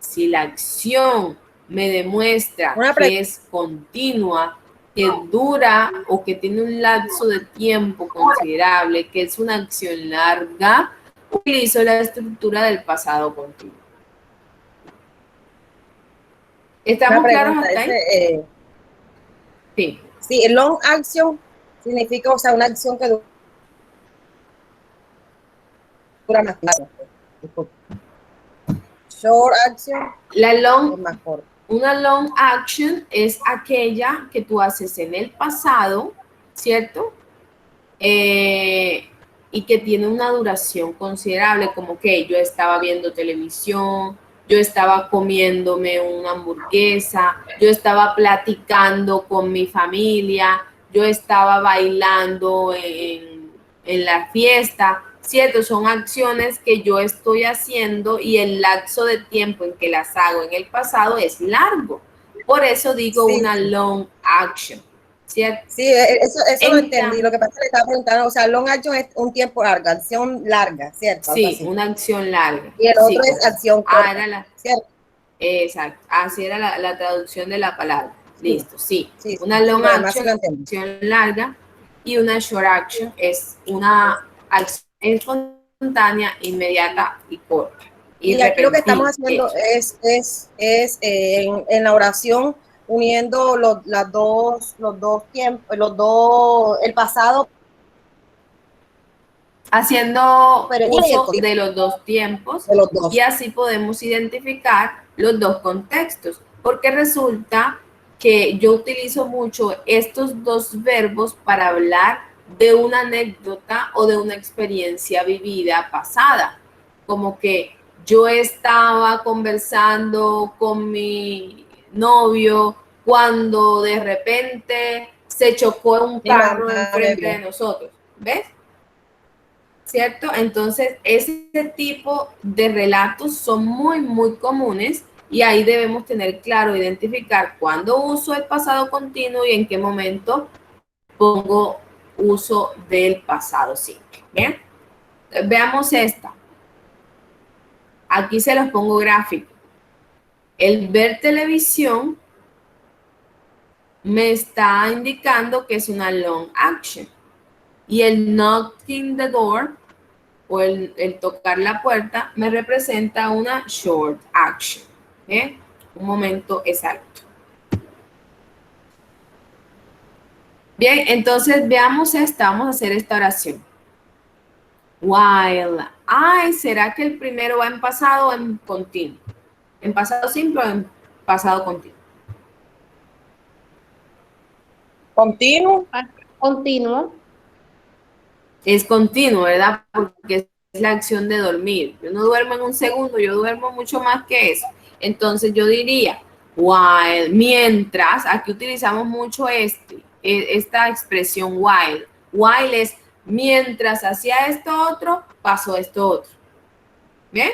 Si la acción me demuestra que es continua, que dura o que tiene un lapso de tiempo considerable, que es una acción larga, utilizo la estructura del pasado continuo. ¿Estamos claros hasta ahí? Sí. Sí, el long action significa, o sea, una acción que dura más tiempo. short action La es long, más corta. una long action es aquella que tú haces en el pasado, ¿cierto? Y que tiene una duración considerable, como que yo estaba viendo televisión, yo estaba comiéndome una hamburguesa, yo estaba platicando con mi familia, yo estaba bailando en la fiesta, ¿cierto? Son acciones que yo estoy haciendo y el lapso de tiempo en que las hago en el pasado es largo. Por eso digo Sí, una sí. long action, ¿cierto? Sí, eso lo En entendí. cambio, Lo que pasa es que le estaba preguntando, o sea, long action es un tiempo largo, acción larga, ¿cierto? Algo sí, así. una acción larga. Y el Sí, otro es acción corta, era la, ¿cierto? exacto, así era la traducción de la palabra. Sí, Listo, sí. sí, Una sí, long lo demás sí action, lo entendí. acción larga, y una short action es una acción espontánea, inmediata y corta. Y Y aquí lo que estamos repentina. haciendo es en la oración uniendo los dos tiempos, el pasado, Haciendo pero y el uso código de los dos tiempos de los y dos. así podemos identificar los dos contextos, porque resulta que yo utilizo mucho estos dos verbos para hablar de una anécdota o de una experiencia vivida pasada, como que yo estaba conversando con mi novio cuando de repente se chocó un Mi carro mamá me enfrente de vio. nosotros, ¿ves? ¿Cierto? Entonces, ese tipo de relatos son muy, muy comunes y ahí debemos tener claro, identificar cuándo uso el pasado continuo y en qué momento pongo uso del pasado simple. ¿Bien? Veamos esta. Aquí se los pongo gráfico. El ver televisión me está indicando que es una long action y el knocking the door o el tocar la puerta me representa una short action, ¿eh? Un momento exacto. Bien, entonces veamos esta, vamos a hacer esta oración. While. Ay, ¿será que el primero va en pasado o en continuo? ¿En pasado simple o en pasado continuo? Continuo. Continuo. Es continuo, ¿verdad? Porque es la acción de dormir. Yo no duermo en un segundo, yo duermo mucho más que eso. Entonces yo diría, while, mientras, aquí utilizamos mucho esta expresión while. While es mientras hacía esto otro, pasó esto otro. ¿Bien?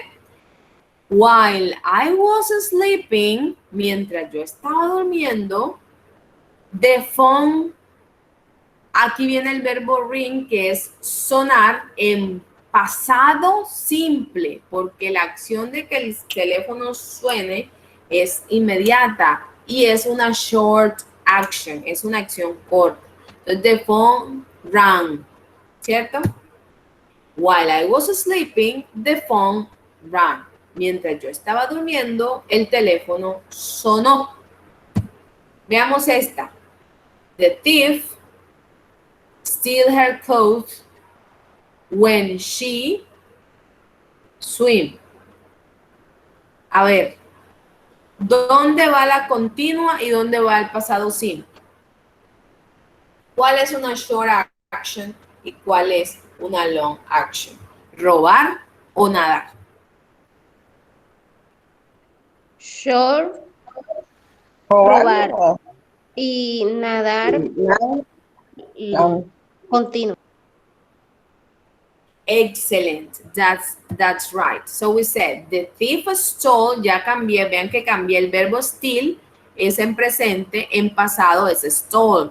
While I was sleeping, mientras yo estaba durmiendo, the phone. Aquí viene el verbo ring, que es sonar en pasado simple, porque la acción de que el teléfono suene es inmediata y es una short action, es una acción corta. Entonces, the phone rang, ¿cierto? While I was sleeping, the phone rang. Mientras yo estaba durmiendo, el teléfono sonó. Veamos esta. The thief steal her clothes when she swim. A ver, ¿dónde va la continua y dónde va el pasado simple? ¿Cuál es una short action y cuál es una long action? ¿Robar o nadar? Short, Robar. robar. Y nadar No, long. Continuo. Excellent, that's right. So we said, the thief stole, ya cambié, vean que cambié el verbo steal, es en presente, en pasado es stole.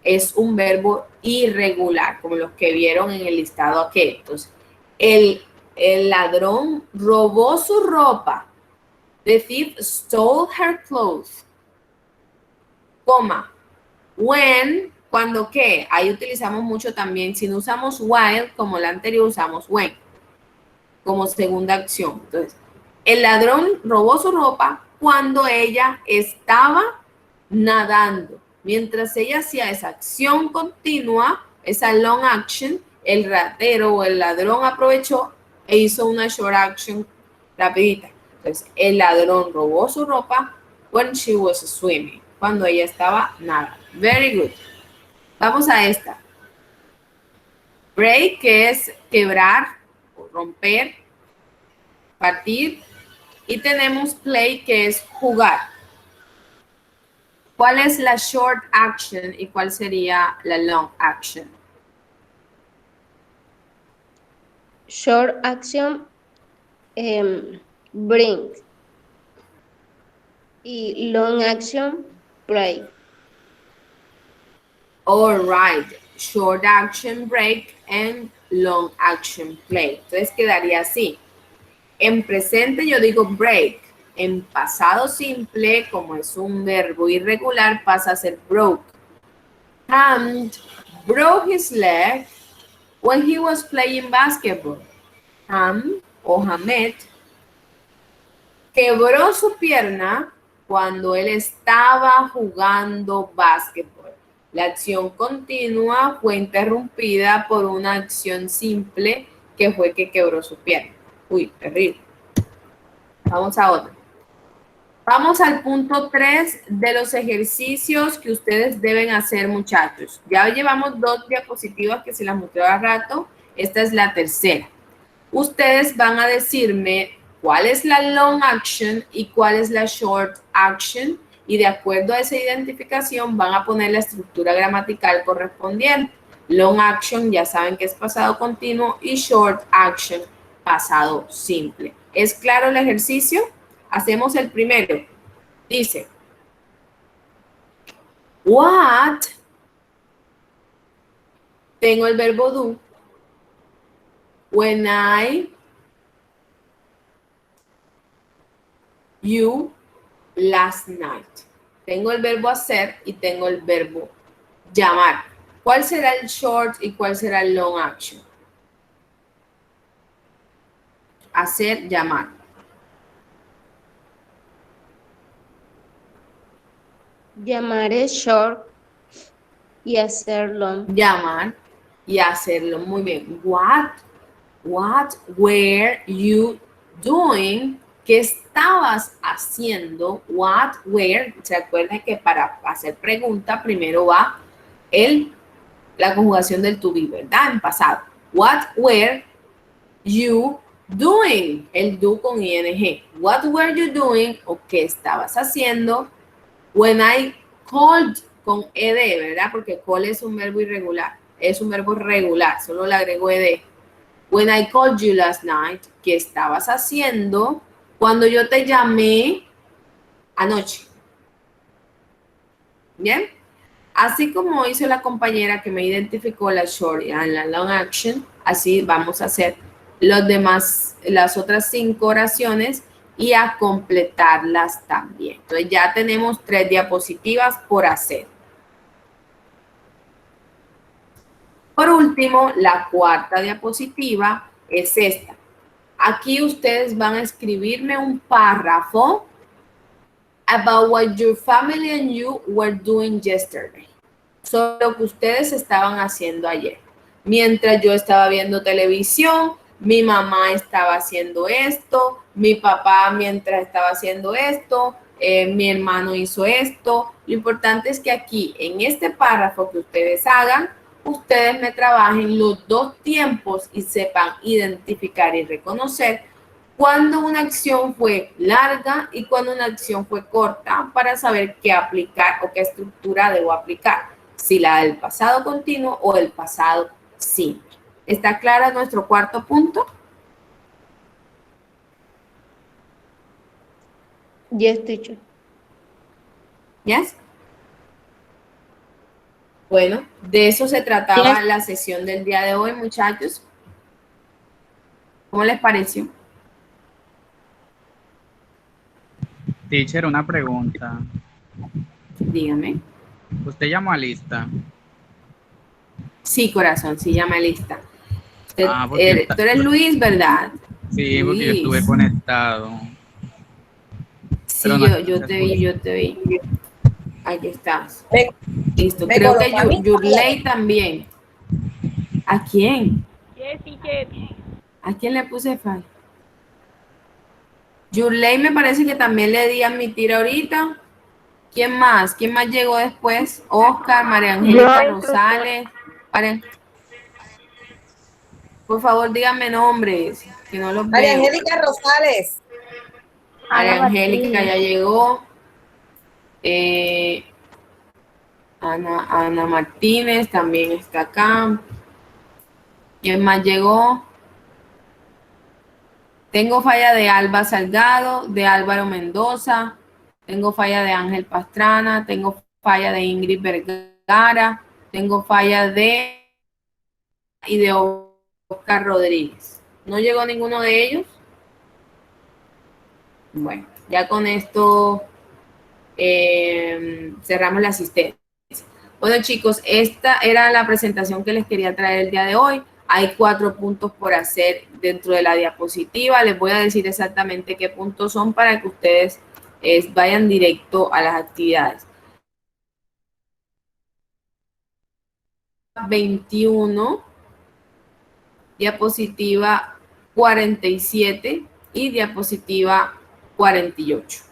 Es un verbo irregular, como los que vieron en el listado aquel. Entonces, el ladrón robó su ropa. The thief stole her clothes. Coma. When, cuando qué. Ahí utilizamos mucho también. Si no usamos while, como la anterior, usamos when, como segunda acción. Entonces, el ladrón robó su ropa cuando ella estaba nadando. Mientras ella hacía esa acción continua, esa long action, el ratero o el ladrón aprovechó e hizo una short action rapidita. Entonces, el ladrón robó su ropa when she was swimming. Cuando ella estaba nadando. Very good. Vamos a esta. Break, que es quebrar, o romper, partir. Y tenemos play, que es jugar. ¿Cuál es la short action y cuál sería la long action? Short action, bring. Y long action, break. All right. Short action break and long action play. Entonces quedaría así. En presente yo digo break. En pasado simple, como es un verbo irregular, pasa a ser broke. Hamd broke his leg when he was playing basketball. Ham o Hamed quebró su pierna cuando él estaba jugando básquetbol. La acción continua fue interrumpida por una acción simple que fue que quebró su pierna. Uy, terrible. Vamos a otra. Vamos al punto 3 de los ejercicios que ustedes deben hacer, muchachos. Ya llevamos 2 diapositivas que se las mostré hace rato. Esta es la tercera. Ustedes van a decirme cuál es la long action y cuál es la short action. Y de acuerdo a esa identificación van a poner la estructura gramatical correspondiente. Long action ya saben que es pasado continuo y short action pasado simple. ¿Es claro el ejercicio? Hacemos el primero. Dice, what, tengo el verbo do, when I, you, last night. Tengo el verbo hacer y tengo el verbo llamar. ¿Cuál será el short y cuál será el long action? Hacer, llamar. Llamar es short y hacer long. Llamar y hacerlo. Muy bien. What were you doing? ¿Qué estabas haciendo? What were. ¿Se acuerdan que para hacer pregunta primero va la conjugación del to be, ¿verdad? En pasado. What were you doing? El do con ing. What were you doing? ¿O qué estabas haciendo? When I called con ed, ¿verdad? Porque call es un verbo irregular. Es un verbo regular, solo le agrego ed. When I called you last night, ¿qué estabas haciendo cuando yo te llamé anoche? ¿Bien? Así como hizo la compañera que me identificó la short y la long action, así vamos a hacer las otras 5 oraciones y a completarlas también. Entonces ya tenemos 3 diapositivas por hacer. Por último, la 4ª diapositiva es esta. Aquí ustedes van a escribirme un párrafo about what your family and you were doing yesterday. Sobre lo que ustedes estaban haciendo ayer. Mientras yo estaba viendo televisión, mi mamá estaba haciendo esto, mi papá mientras estaba haciendo esto, mi hermano hizo esto. Lo importante es que aquí, en este párrafo que ustedes hagan, ustedes me trabajen los 2 tiempos y sepan identificar y reconocer cuándo una acción fue larga y cuándo una acción fue corta para saber qué aplicar o qué estructura debo aplicar. Si la del pasado continuo o el pasado simple. ¿Está clara nuestro 4º punto? Yes, teacher. ¿Yes? Bueno, de eso se trataba la sesión del día de hoy, muchachos. ¿Cómo les pareció? Teacher, una pregunta. Dígame. ¿Usted llamó a lista? Sí, corazón, sí, llama lista. Tú Porque eres Luis, ¿verdad? Sí, porque yo Luis. estuve conectado. Sí, No, yo te vi. Aquí estás. Listo. Me Creo que colocó a mí. Yurley también. ¿A quién? Yes, teacher. ¿A quién le puse fall? Yurley me parece que también le di a admitir ahorita. ¿Quién más? ¿Quién más llegó después? Oscar, María Angélica Rosales. Por favor, díganme nombres, que no los María veo. Angélica Rosales. María Angélica ya llegó. Ana Martínez también está acá. ¿Quién más llegó? Tengo falla de Alba Salgado, de Álvaro Mendoza. Tengo falla de Ángel Pastrana. Tengo falla de Ingrid Vergara. Tengo falla de Oscar Rodríguez. ¿No llegó ninguno de ellos? Bueno, ya con esto cerramos la asistencia. Bueno, chicos, esta era la presentación que les quería traer el día de hoy. Hay 4 puntos por hacer dentro de la diapositiva. Les voy a decir exactamente qué puntos son para que ustedes vayan directo a las actividades. 21, diapositiva 47 y diapositiva 48.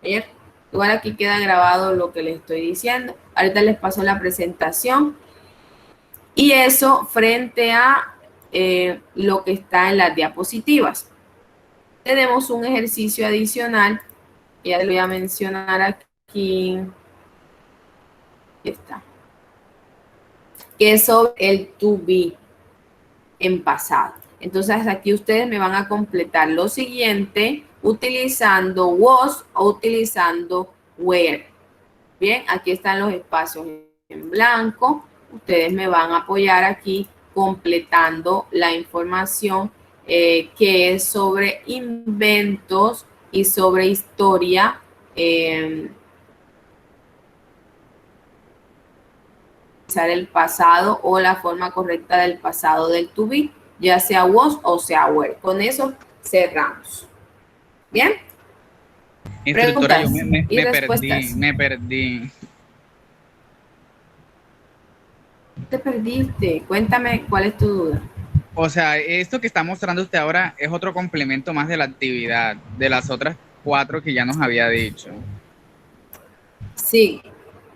¿Bien? Igual aquí queda grabado lo que les estoy diciendo. Ahorita les paso la presentación. Y eso frente a lo que está en las diapositivas. Tenemos un ejercicio adicional, ya lo voy a mencionar aquí. Aquí está. Que es sobre el to be en pasado. Entonces aquí ustedes me van a completar lo siguiente utilizando was o utilizando were. Bien, aquí están los espacios en blanco. Ustedes me van a apoyar aquí completando la información que es sobre inventos y sobre historia. El pasado o la forma correcta del pasado del to be, ya sea was o sea were. Con eso cerramos. ¿Bien? Instructora, yo respuestas. me perdí. Te perdiste. Cuéntame cuál es tu duda. O sea, esto que está mostrando usted ahora es otro complemento más de la actividad, de las otras 4 que ya nos había dicho. Sí,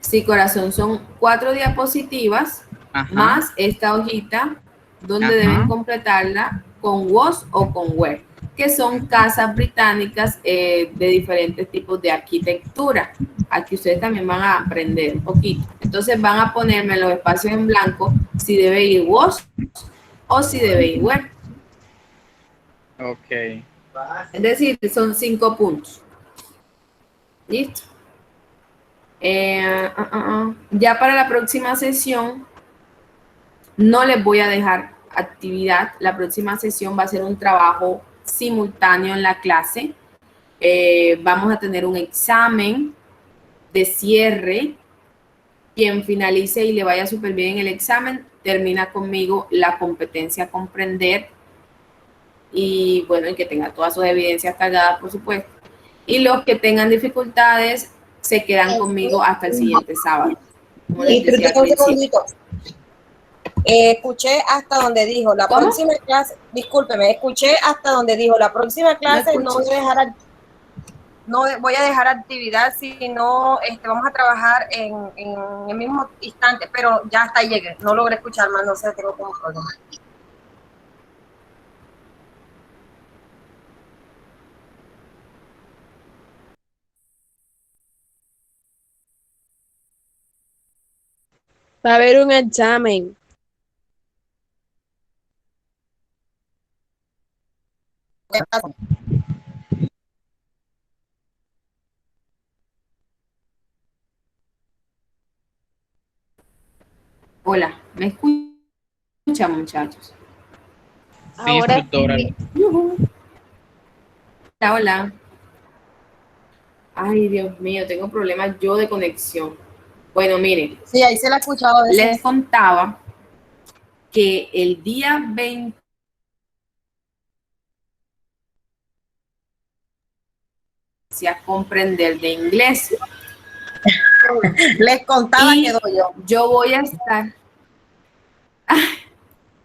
sí, corazón, son 4 diapositivas. Ajá. Más esta hojita donde Ajá. deben completarla con was o con were, que son casas británicas de diferentes tipos de arquitectura. Aquí ustedes también van a aprender un poquito. Entonces van a ponerme los espacios en blanco si debe ir was o si debe ir were. Ok. Es decir, son 5 puntos. ¿Listo? Ya para la próxima sesión no les voy a dejar actividad. La próxima sesión va a ser un trabajo simultáneo en la clase. Vamos a tener un examen de cierre. Quien finalice y le vaya súper bien en el examen, termina conmigo la competencia a comprender y bueno, y que tenga todas sus evidencias cargadas, por supuesto. Y los que tengan dificultades se quedan conmigo hasta el siguiente sábado. Como les decía al Un principio. segundito. Escuché hasta donde dijo la ¿Cómo? próxima clase, discúlpeme, escuché hasta donde dijo la próxima clase no voy a dejar actividad, sino vamos a trabajar en el mismo instante, pero ya hasta llegué, no logré escuchar más, no sé, tengo como problema. Va a haber un examen. Hola, ¿me escuchan, muchachos? Sí, Ahora instructora. sí. Hola, hola. Ay, Dios mío, tengo problemas yo de conexión. Bueno, miren, Sí, ahí se la he escuchado a veces. les contaba que el día 20 a comprender de inglés. Les contaba, Y quedó yo. yo voy a estar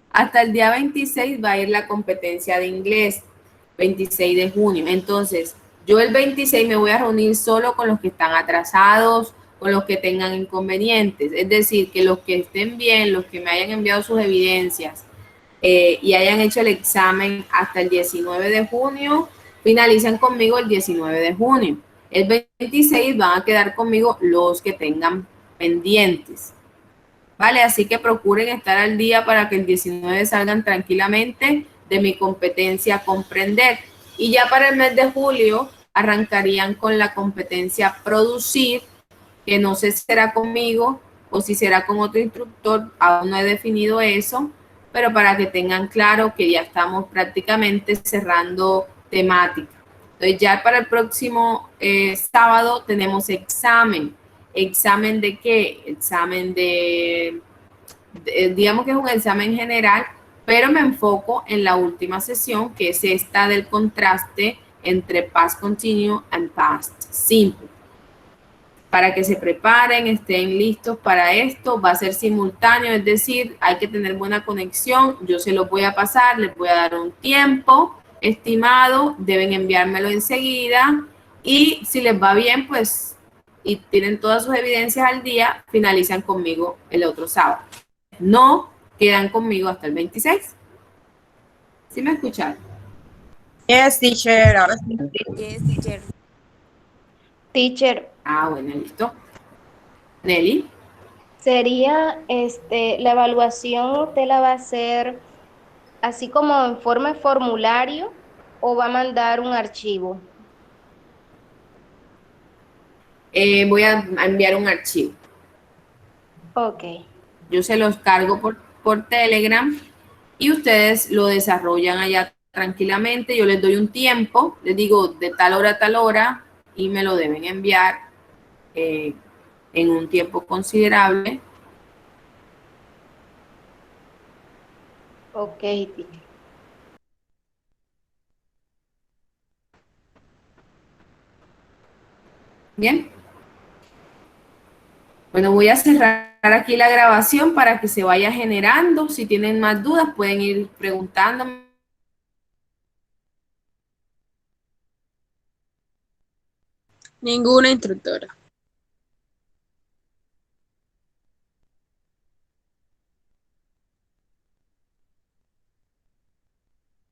hasta el día 26 va a ir la competencia de inglés, 26 de junio. Entonces, yo el 26 me voy a reunir solo con los que están atrasados, con los que tengan inconvenientes. Es decir, que los que estén bien, los que me hayan enviado sus evidencias y hayan hecho el examen hasta el 19 de junio, finalizan conmigo el 19 de junio. El 26 van a quedar conmigo los que tengan pendientes. ¿Vale? Así que procuren estar al día para que el 19 salgan tranquilamente de mi competencia comprender. Y ya para el mes de julio arrancarían con la competencia producir, que no sé si será conmigo o si será con otro instructor, aún no he definido eso, pero para que tengan claro que ya estamos prácticamente cerrando temática. Entonces ya para el próximo sábado tenemos examen. ¿Examen de qué? Examen digamos que es un examen general, pero me enfoco en la última sesión, que es esta del contraste entre past continuous and past simple. Para que se preparen, estén listos para esto, va a ser simultáneo, es decir, hay que tener buena conexión, yo se los voy a pasar, les voy a dar un tiempo estimado, deben enviármelo enseguida y si les va bien, pues, y tienen todas sus evidencias al día, finalizan conmigo el otro sábado. No quedan conmigo hasta el 26. ¿Sí me escucharon? Yes, teacher. Ahora sí. Yes, teacher. Teacher, Ah, bueno, listo. Nelly. sería la evaluación, ¿usted la va a hacer así como en forma de formulario o va a mandar un archivo? Voy a enviar un archivo. Ok. Yo se los cargo por Telegram y ustedes lo desarrollan allá tranquilamente. Yo les doy un tiempo, les digo de tal hora a tal hora y me lo deben enviar en un tiempo considerable. Ok, teacher. Bien. Bueno, voy a cerrar aquí la grabación para que se vaya generando. Si tienen más dudas, pueden ir preguntándome. Ninguna instructora.